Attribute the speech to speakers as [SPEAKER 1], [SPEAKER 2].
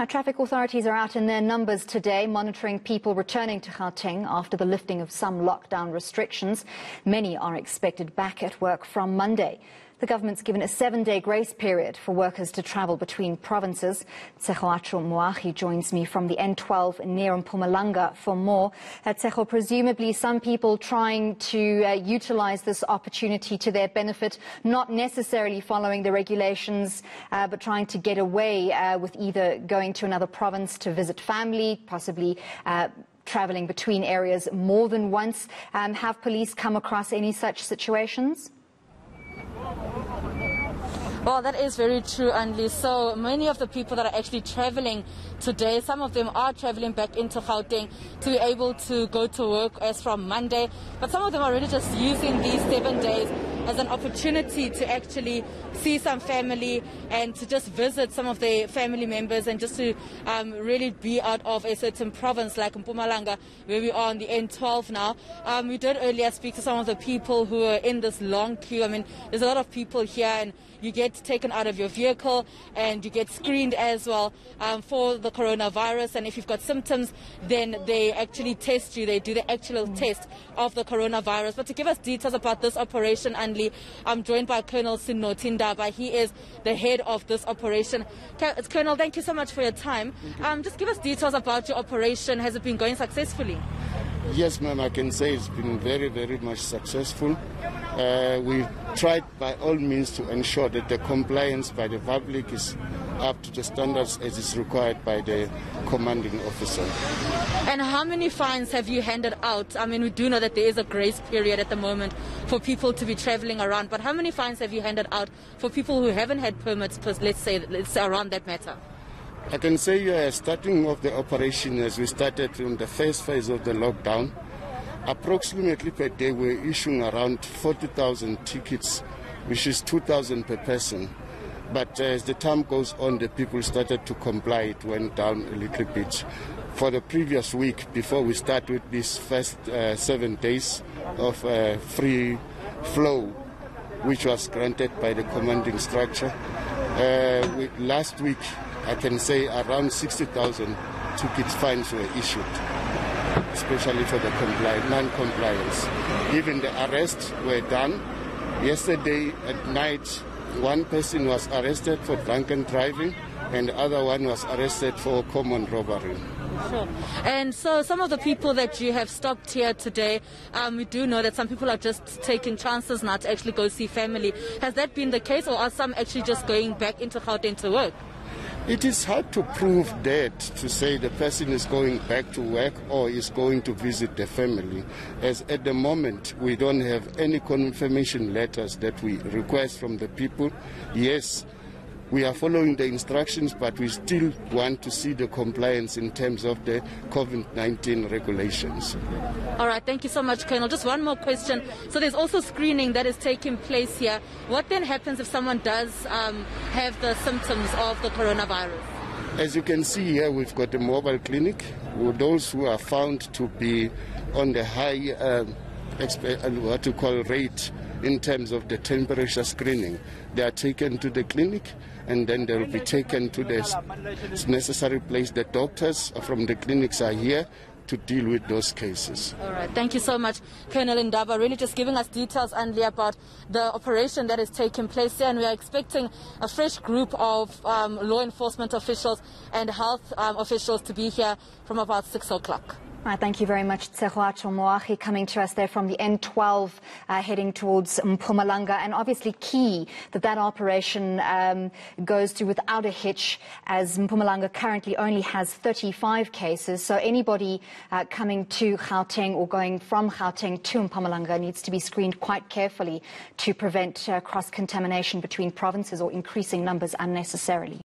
[SPEAKER 1] Traffic authorities are out in their numbers today, monitoring people returning to Gauteng after the lifting of some lockdown restrictions. Many are expected back at work from Monday. The government's given a 7-day grace period for workers to travel between provinces. Tsecho Moahi joins me from the N12 near Mpumalanga for more. Tsecho, presumably some people trying to utilize this opportunity to their benefit, not necessarily following the regulations, but trying to get away with either going to another province to visit family, possibly traveling between areas more than once. Have police come across any such situations?
[SPEAKER 2] Well, that is very true, Anli. So many of the people that are actually traveling today, some of them are traveling back into Gauteng to be able to go to work as from Monday. But some of them are really just using these 7 days as an opportunity to actually see some family and to just visit some of their family members and just to really be out of a certain province like Mpumalanga, where we are on the N12 now. We did earlier speak to some of the people who are in this long queue. I mean, there's a lot of people here, and you get taken out of your vehicle and you get screened as well for the coronavirus. And if you've got symptoms, then they actually test you. They do the actual test of the coronavirus. But to give us details about this operation, Anli, I'm joined by Colonel Sinnothi Ndaba. He is the head of this operation. Colonel, thank you so much for your time. Just give us details about your operation. Has it been going successfully?
[SPEAKER 3] Yes, ma'am, I can say it's been very, very much successful. We tried by all means to ensure that the compliance by the public is up to the standards as is required by the commanding officer.
[SPEAKER 2] And how many fines have you handed out? I mean, we do know that there is a grace period at the moment for people to be traveling around, but how many fines have you handed out for people who haven't had permits, let's say around that matter?
[SPEAKER 3] I can say starting off the operation as we started in the first phase of the lockdown, approximately per day we're issuing around 40,000 tickets, which is 2,000 per person. But as the time goes on, the people started to comply. It went down a little bit. For the previous week, before we start with these first 7 days of free flow, which was granted by the commanding structure, last week, I can say around 60,000 ticket fines were issued, especially for the non-compliance. Even the arrests were done. Yesterday at night, one person was arrested for drunken driving and the other one was arrested for common robbery.
[SPEAKER 2] Sure. And so some of the people that you have stopped here today, we do know that some people are just taking chances now to actually go see family. Has that been the case, or are some actually just going back into Gauteng to work?
[SPEAKER 3] It is hard to prove that, to say the person is going back to work or is going to visit the family, as at the moment we don't have any confirmation letters that we request from the people. Yes, we are following the instructions, but we still want to see the compliance in terms of the COVID-19 regulations.
[SPEAKER 2] All right, thank you so much, Colonel. Just one more question. So there's also screening that is taking place here. What then happens if someone does have the symptoms of the coronavirus?
[SPEAKER 3] As you can see here, we've got a mobile clinic. Those who are found to be on the high rate in terms of the temperature screening, they are taken to the clinic and then they will be taken to the necessary place. The doctors from the clinics are here to deal with those cases.
[SPEAKER 2] All right, thank you so much, Colonel Ndaba. Really just giving us details, Anli, about the operation that is taking place here, and we are expecting a fresh group of law enforcement officials and health officials to be here from about 6 o'clock.
[SPEAKER 1] Right, thank you very much, Tsecho Moahi, coming to us there from the N12, heading towards Mpumalanga. And obviously key that that operation goes through without a hitch, as Mpumalanga currently only has 35 cases. So anybody coming to Gauteng or going from Gauteng to Mpumalanga needs to be screened quite carefully to prevent cross-contamination between provinces or increasing numbers unnecessarily.